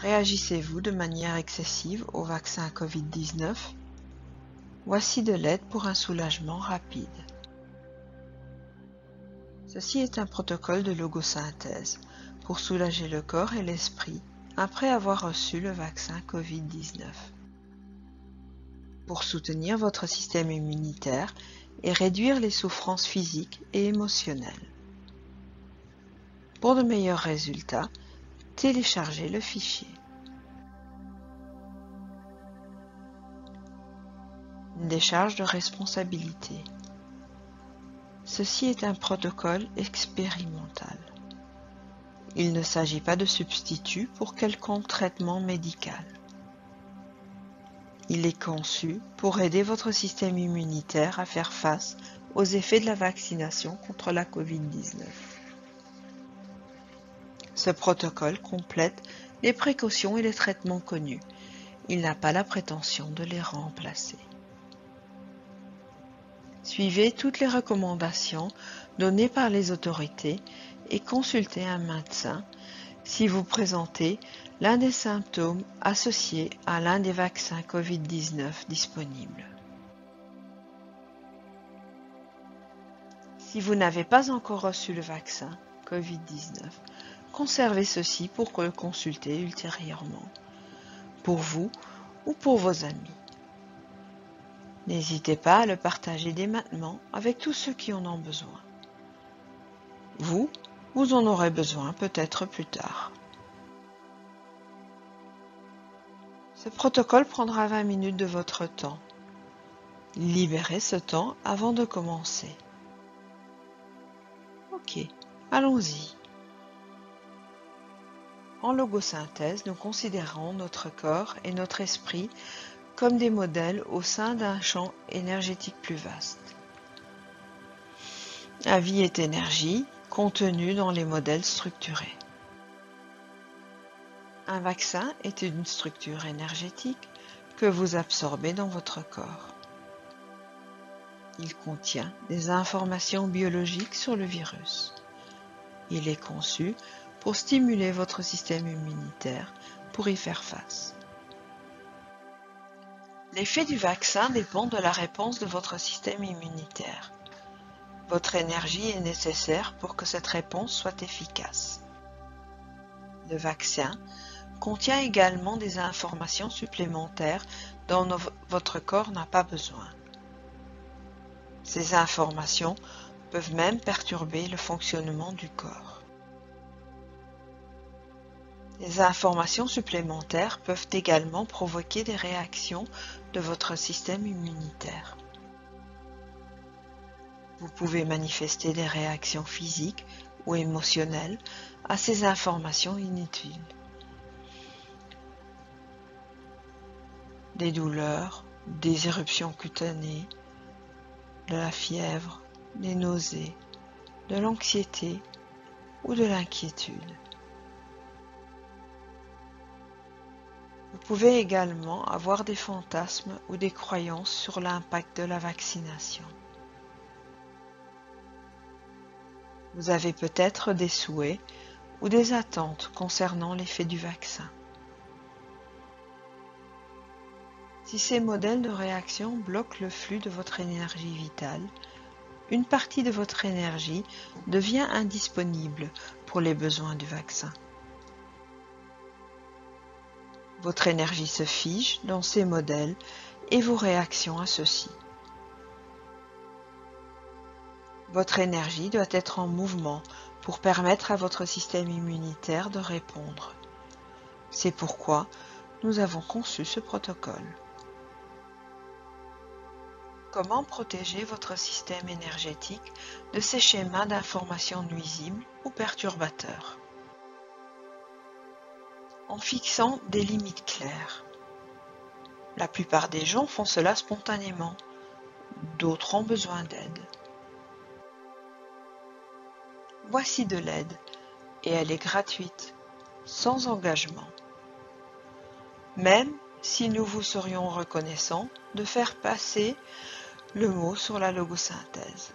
Réagissez-vous de manière excessive au vaccin Covid-19? Voici de l'aide pour un soulagement rapide. Ceci est un protocole de logosynthèse pour soulager le corps et l'esprit après avoir reçu le vaccin Covid-19. Pour soutenir votre système immunitaire et réduire les souffrances physiques et émotionnelles. Pour de meilleurs résultats, téléchargez le fichier. Une décharge de responsabilité. Ceci est un protocole expérimental. Il ne s'agit pas de substitut pour quelconque traitement médical. Il est conçu pour aider votre système immunitaire à faire face aux effets de la vaccination contre la Covid-19. Ce protocole complète les précautions et les traitements connus. Il n'a pas la prétention de les remplacer. Suivez toutes les recommandations données par les autorités et consultez un médecin si vous présentez l'un des symptômes associés à l'un des vaccins Covid-19 disponibles. Si vous n'avez pas encore reçu le vaccin Covid-19, conservez ceci pour le consulter ultérieurement, pour vous ou pour vos amis. N'hésitez pas à le partager dès maintenant avec tous ceux qui en ont besoin. Vous en aurez besoin peut-être plus tard. Ce protocole prendra 20 minutes de votre temps. Libérez ce temps avant de commencer. Ok, allons-y. En logosynthèse, nous considérons notre corps et notre esprit comme des modèles au sein d'un champ énergétique plus vaste. La vie est énergie contenue dans les modèles structurés. Un vaccin est une structure énergétique que vous absorbez dans votre corps. Il contient des informations biologiques sur le virus. Il est conçu pour stimuler votre système immunitaire pour y faire face. L'effet du vaccin dépend de la réponse de votre système immunitaire. Votre énergie est nécessaire pour que cette réponse soit efficace. Le vaccin contient également des informations supplémentaires dont votre corps n'a pas besoin. Ces informations peuvent même perturber le fonctionnement du corps. Les informations supplémentaires peuvent également provoquer des réactions de votre système immunitaire. Vous pouvez manifester des réactions physiques ou émotionnelles à ces informations inutiles. Des douleurs, des éruptions cutanées, de la fièvre, des nausées, de l'anxiété ou de l'inquiétude. Vous pouvez également avoir des fantasmes ou des croyances sur l'impact de la vaccination. Vous avez peut-être des souhaits ou des attentes concernant l'effet du vaccin. Si ces modèles de réaction bloquent le flux de votre énergie vitale, une partie de votre énergie devient indisponible pour les besoins du vaccin. Votre énergie se fige dans ces modèles et vos réactions à ceux-ci. Votre énergie doit être en mouvement pour permettre à votre système immunitaire de répondre. C'est pourquoi nous avons conçu ce protocole. Comment protéger votre système énergétique de ces schémas d'information nuisibles ou perturbateurs? En fixant des limites claires. La plupart des gens font cela spontanément, d'autres ont besoin d'aide. Voici de l'aide, et elle est gratuite, sans engagement. Même si nous vous serions reconnaissants de faire passer le mot sur la logosynthèse.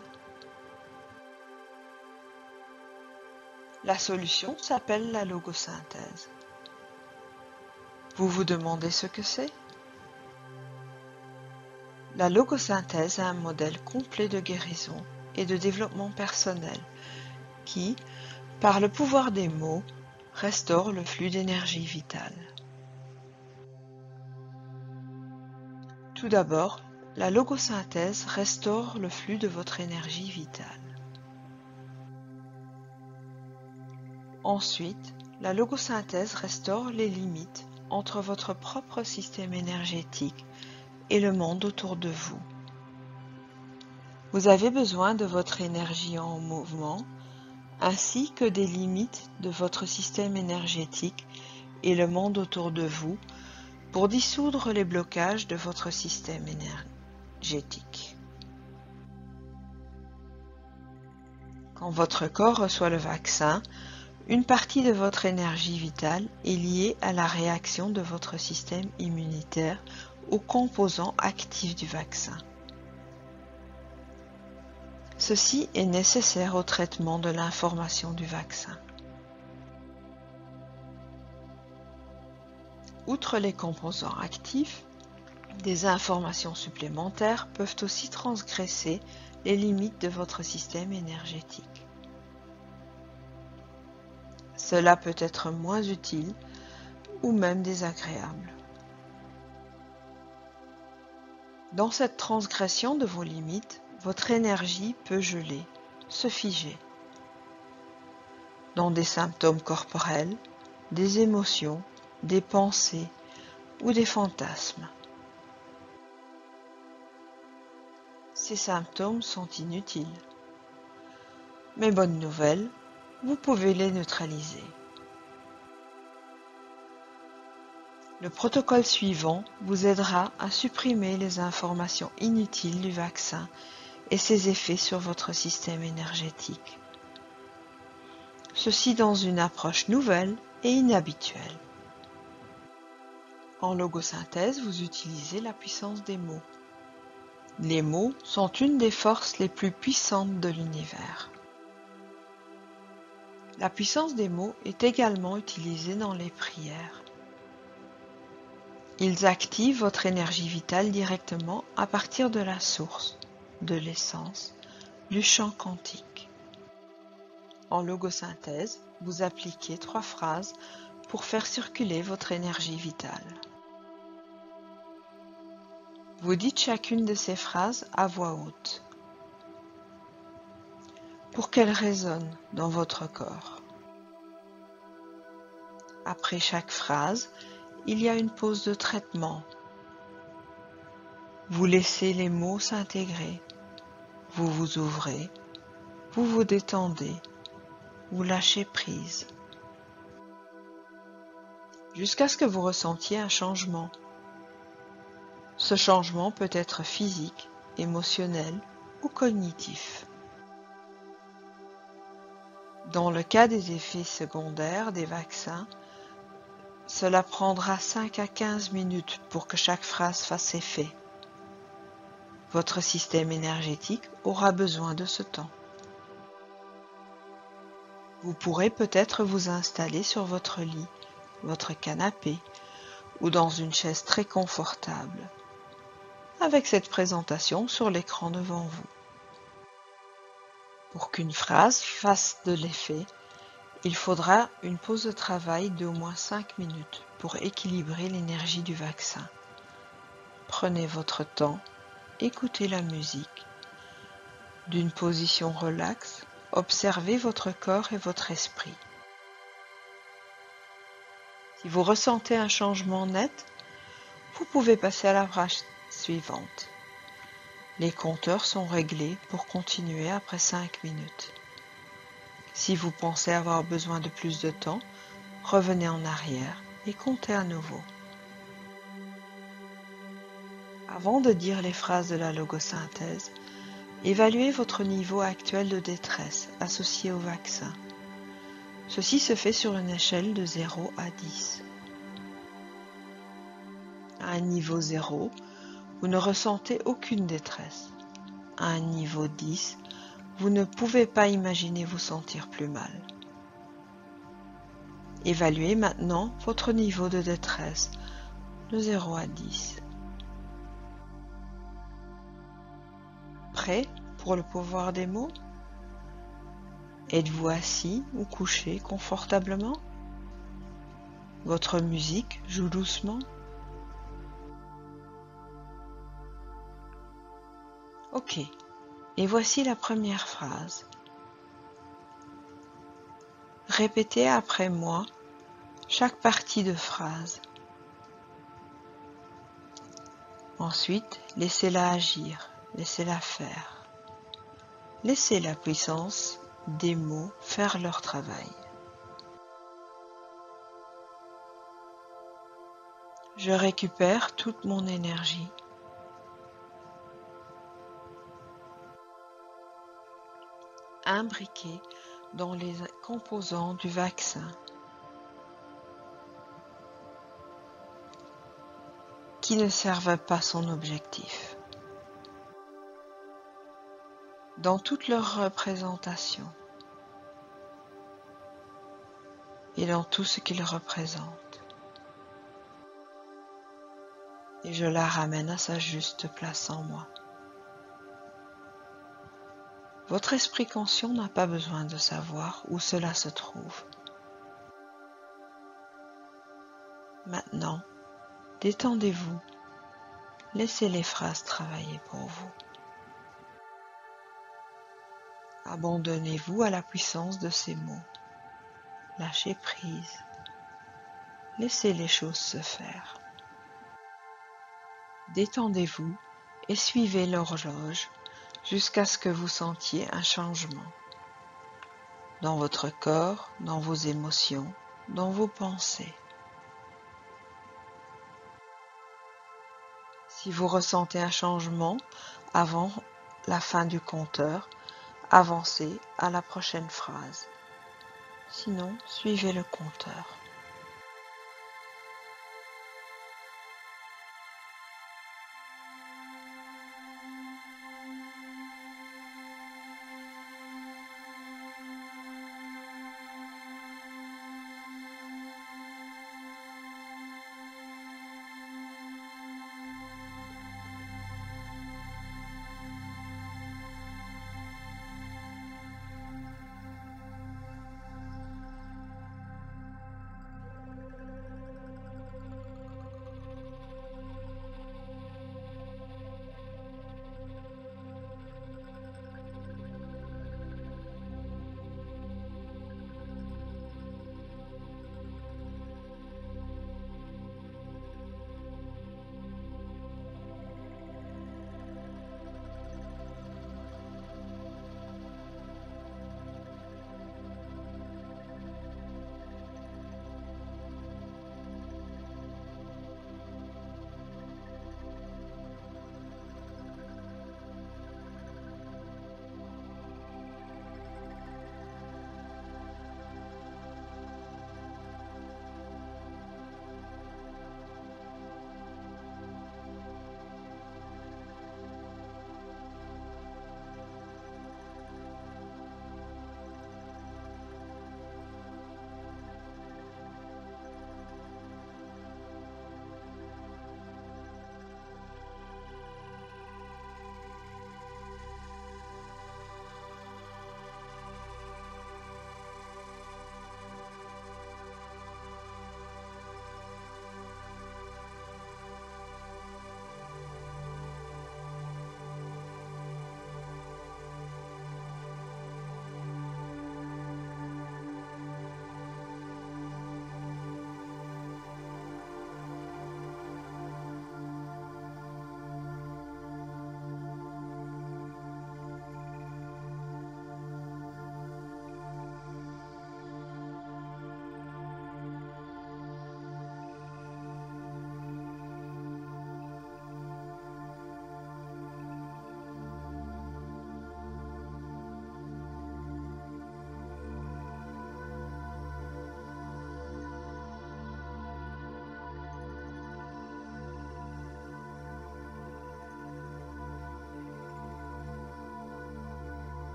La solution s'appelle la logosynthèse. Vous vous demandez ce que c'est? La logosynthèse est un modèle complet de guérison et de développement personnel qui, par le pouvoir des mots, restaure le flux d'énergie vitale. Tout d'abord, la logosynthèse restaure le flux de votre énergie vitale. Ensuite, la logosynthèse restaure les limites entre votre propre système énergétique et le monde autour de vous. Vous avez besoin de votre énergie en mouvement, ainsi que des limites de votre système énergétique et le monde autour de vous pour dissoudre les blocages de votre système énergétique. Quand votre corps reçoit le vaccin, une partie de votre énergie vitale est liée à la réaction de votre système immunitaire aux composants actifs du vaccin. Ceci est nécessaire au traitement de l'information du vaccin. Outre les composants actifs, des informations supplémentaires peuvent aussi transgresser les limites de votre système énergétique. Cela peut être moins utile ou même désagréable. Dans cette transgression de vos limites, votre énergie peut geler, se figer, dans des symptômes corporels, des émotions, des pensées ou des fantasmes. Ces symptômes sont inutiles. Mais bonne nouvelle, vous pouvez les neutraliser. Le protocole suivant vous aidera à supprimer les informations inutiles du vaccin et ses effets sur votre système énergétique. Ceci dans une approche nouvelle et inhabituelle. En logosynthèse, vous utilisez la puissance des mots. Les mots sont une des forces les plus puissantes de l'univers. La puissance des mots est également utilisée dans les prières. Ils activent votre énergie vitale directement à partir de la source, de l'essence, du champ quantique. En logosynthèse, vous appliquez 3 phrases pour faire circuler votre énergie vitale. Vous dites chacune de ces phrases à voix haute, pour qu'elles résonnent dans votre corps. Après chaque phrase, il y a une pause de traitement. Vous laissez les mots s'intégrer, vous vous ouvrez, vous vous détendez, vous lâchez prise, jusqu'à ce que vous ressentiez un changement. Ce changement peut être physique, émotionnel ou cognitif. Dans le cas des effets secondaires des vaccins, cela prendra 5 à 15 minutes pour que chaque phrase fasse effet. Votre système énergétique aura besoin de ce temps. Vous pourrez peut-être vous installer sur votre lit, votre canapé ou dans une chaise très confortable, avec cette présentation sur l'écran devant vous. Pour qu'une phrase fasse de l'effet, il faudra une pause de travail d'au moins 5 minutes pour équilibrer l'énergie du vaccin. Prenez votre temps, écoutez la musique. D'une position relaxe, observez votre corps et votre esprit. Si vous ressentez un changement net, vous pouvez passer à la phrase suivante. Les compteurs sont réglés pour continuer après 5 minutes. Si vous pensez avoir besoin de plus de temps, revenez en arrière et comptez à nouveau. Avant de dire les phrases de la logosynthèse, évaluez votre niveau actuel de détresse associé au vaccin. Ceci se fait sur une échelle de 0 à 10. À un niveau 0, vous ne ressentez aucune détresse. À un niveau 10, vous ne pouvez pas imaginer vous sentir plus mal. Évaluez maintenant votre niveau de détresse de 0 à 10. Prêt pour le pouvoir des mots? Êtes-vous assis ou couché confortablement? Votre musique joue doucement? Ok, et voici la première phrase. Répétez après moi chaque partie de phrase. Ensuite, laissez-la agir, laissez-la faire. Laissez la puissance des mots faire leur travail. Je récupère toute mon énergie. Imbriquée dans les composants du vaccin, qui ne servent pas son objectif. Dans toute leur représentation et dans tout ce qu'ils représentent. Et je la ramène à sa juste place en moi. Votre esprit conscient n'a pas besoin de savoir où cela se trouve. Maintenant, détendez-vous, laissez les phrases travailler pour vous. Abandonnez-vous à la puissance de ces mots. Lâchez prise. Laissez les choses se faire. Détendez-vous et suivez l'horloge jusqu'à ce que vous sentiez un changement dans votre corps, dans vos émotions, dans vos pensées. Si vous ressentez un changement avant la fin du compteur, avancez à la prochaine phrase. Sinon, suivez le compteur.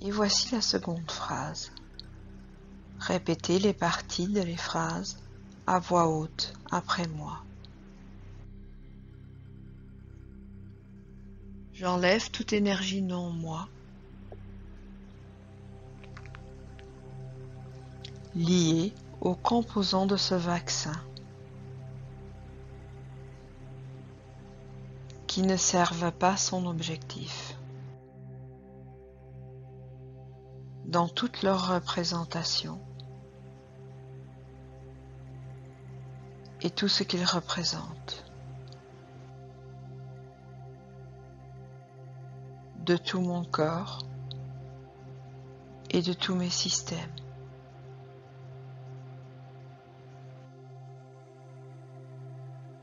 Et voici la seconde phrase. Répétez les parties de les phrases à voix haute après moi. J'enlève toute énergie non moi, liée aux composants de ce vaccin, qui ne servent pas son objectif. Dans toute leur représentation et tout ce qu'ils représentent, de tout mon corps et de tous mes systèmes.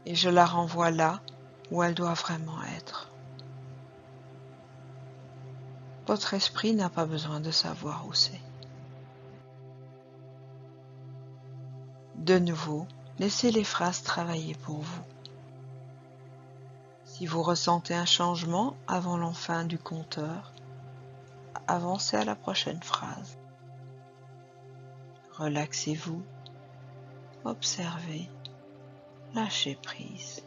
Et je la renvoie là où elle doit vraiment être. Votre esprit n'a pas besoin de savoir où c'est. De nouveau, laissez les phrases travailler pour vous. Si vous ressentez un changement avant la fin du compteur, avancez à la prochaine phrase. Relaxez-vous, observez, lâchez prise.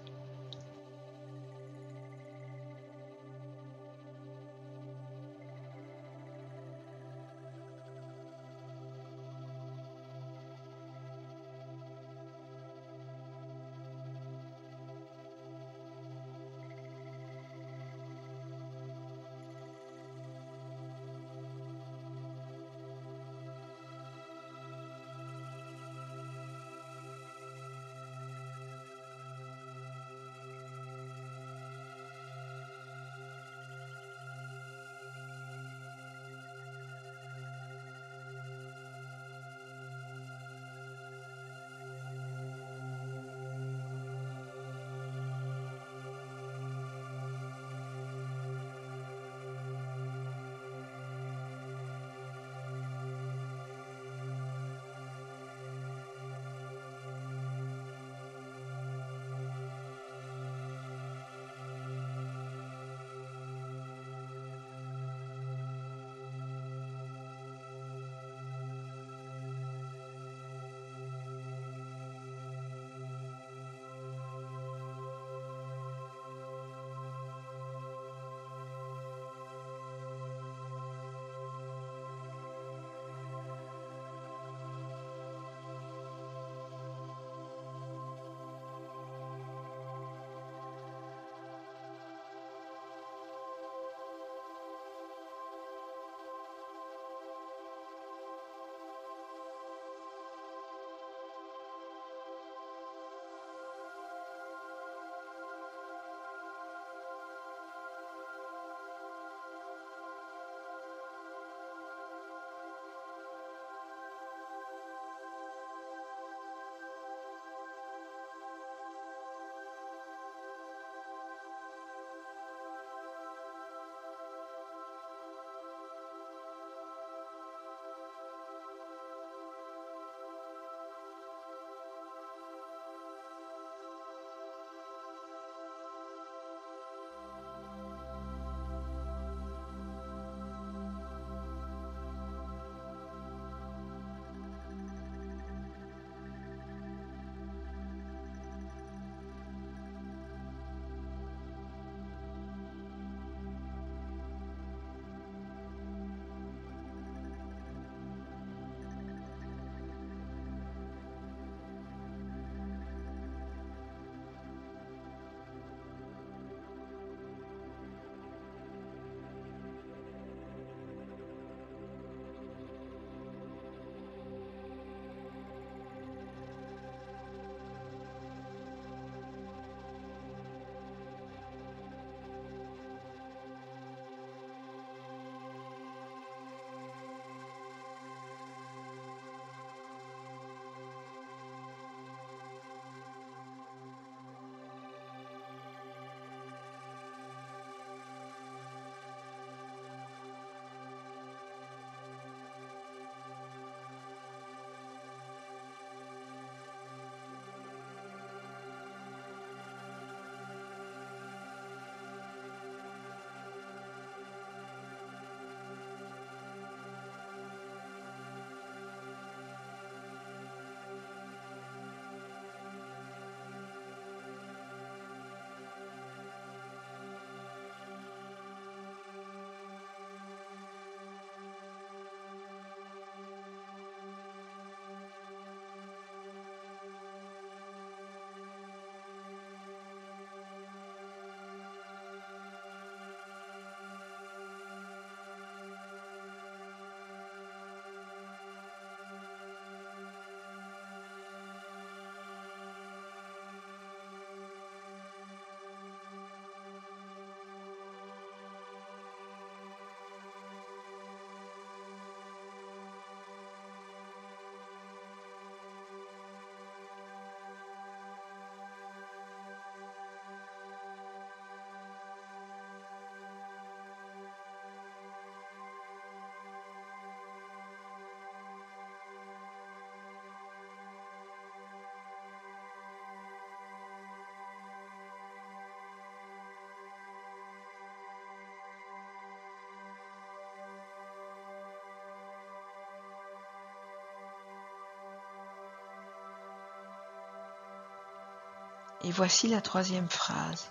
Et voici la troisième phrase.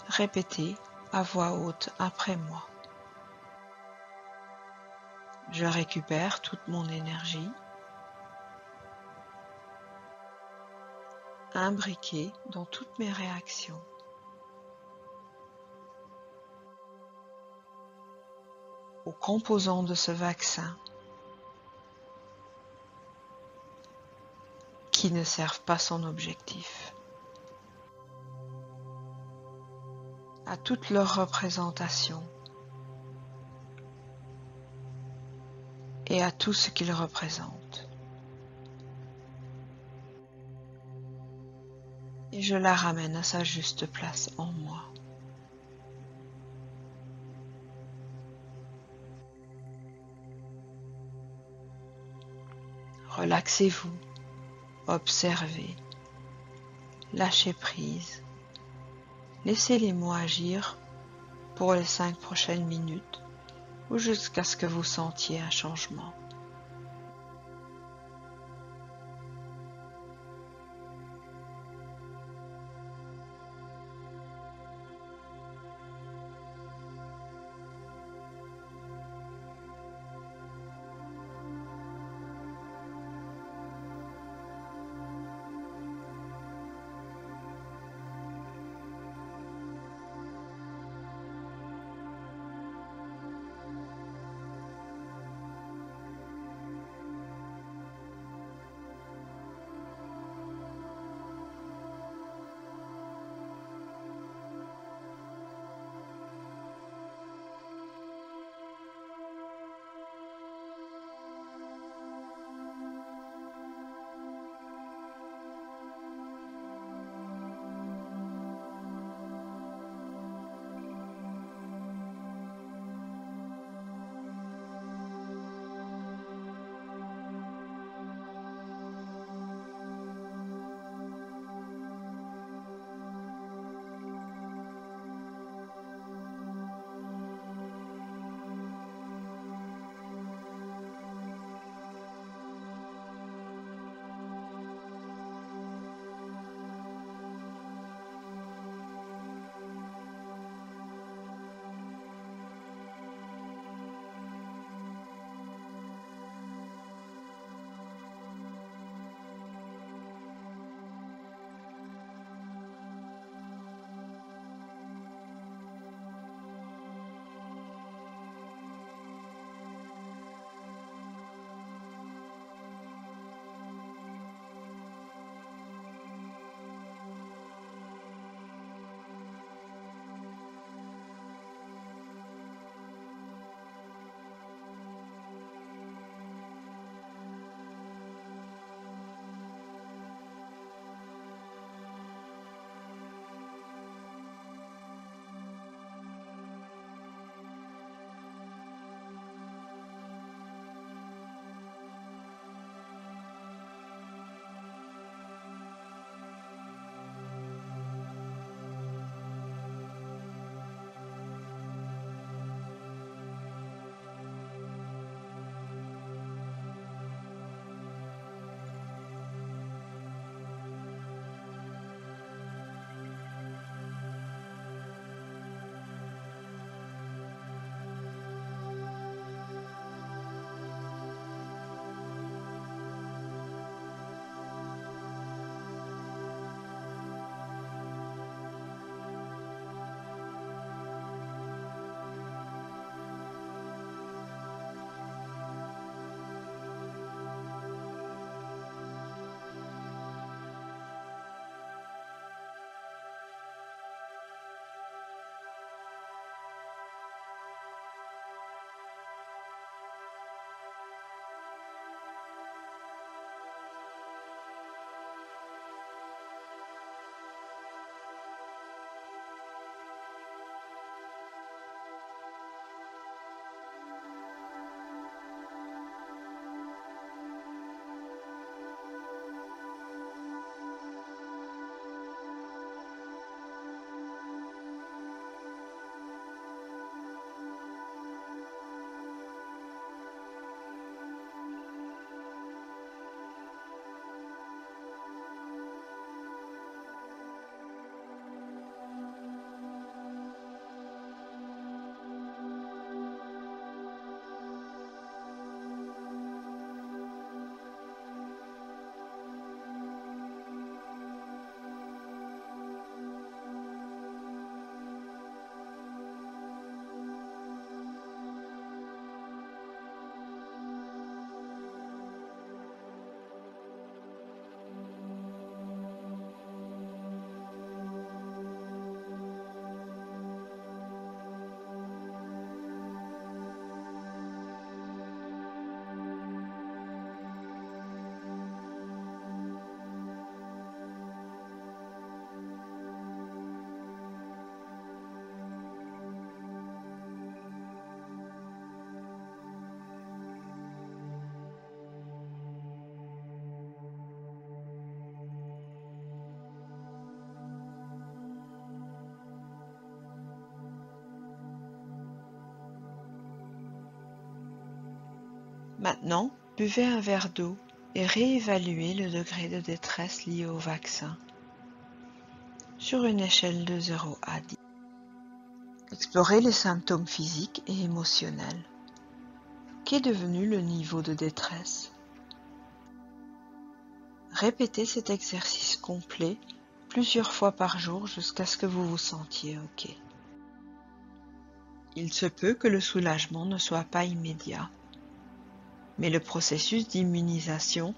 Répétez à voix haute après moi. Je récupère toute mon énergie, imbriquée dans toutes mes réactions. Aux composants de ce vaccin qui ne servent pas son objectif, à toutes leurs représentations et à tout ce qu'ils représentent. Et je la ramène à sa juste place en moi. Relaxez-vous, observez, lâchez prise, laissez les mots agir pour les 5 prochaines minutes ou jusqu'à ce que vous sentiez un changement. Maintenant, buvez un verre d'eau et réévaluez le degré de détresse lié au vaccin sur une échelle de 0 à 10. Explorez les symptômes physiques et émotionnels. Qu'est devenu le niveau de détresse? Répétez cet exercice complet plusieurs fois par jour jusqu'à ce que vous vous sentiez OK. Il se peut que le soulagement ne soit pas immédiat, mais le processus d'immunisation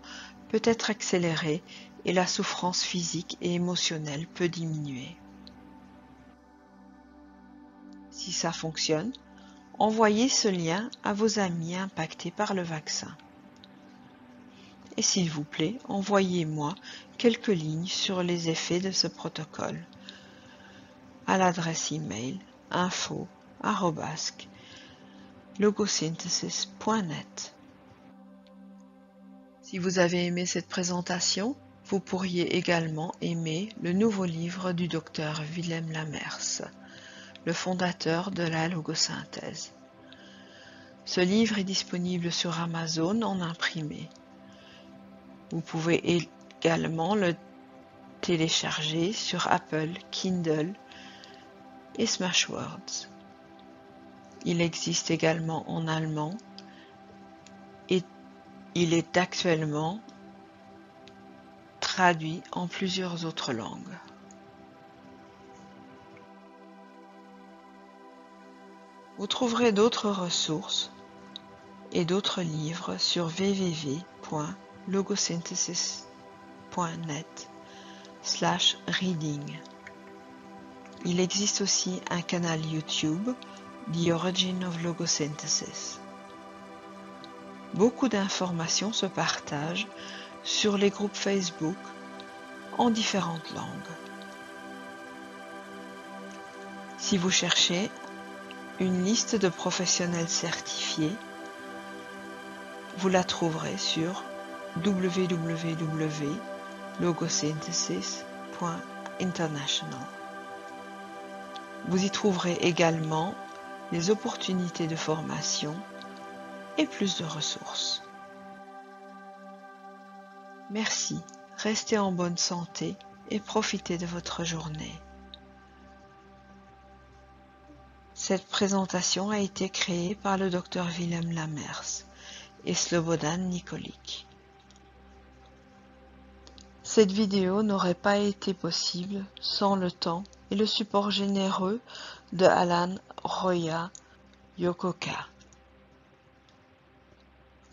peut être accéléré et la souffrance physique et émotionnelle peut diminuer. Si ça fonctionne, envoyez ce lien à vos amis impactés par le vaccin. Et s'il vous plaît, envoyez-moi quelques lignes sur les effets de ce protocole à l'adresse email info@logosynthesis.net. Si vous avez aimé cette présentation, vous pourriez également aimer le nouveau livre du Dr Willem Lamers, le fondateur de la logosynthèse. Ce livre est disponible sur Amazon en imprimé. Vous pouvez également le télécharger sur Apple, Kindle et Smashwords. Il existe également en allemand et il est actuellement traduit en plusieurs autres langues. Vous trouverez d'autres ressources et d'autres livres sur www.logosynthesis.net/reading. Il existe aussi un canal YouTube, The Origin of Logosynthesis. Beaucoup d'informations se partagent sur les groupes Facebook en différentes langues. Si vous cherchez une liste de professionnels certifiés, vous la trouverez sur www.logosynthesis.international. Vous y trouverez également les opportunités de formation et plus de ressources. Merci, restez en bonne santé et profitez de votre journée. Cette présentation a été créée par le Dr Willem Lamers et Slobodan Nikolic. Cette vidéo n'aurait pas été possible sans le temps et le support généreux de Alan Roya Yokoka.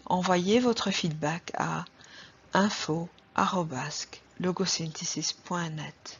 Envoyez votre feedback à info@logosynthesis.net.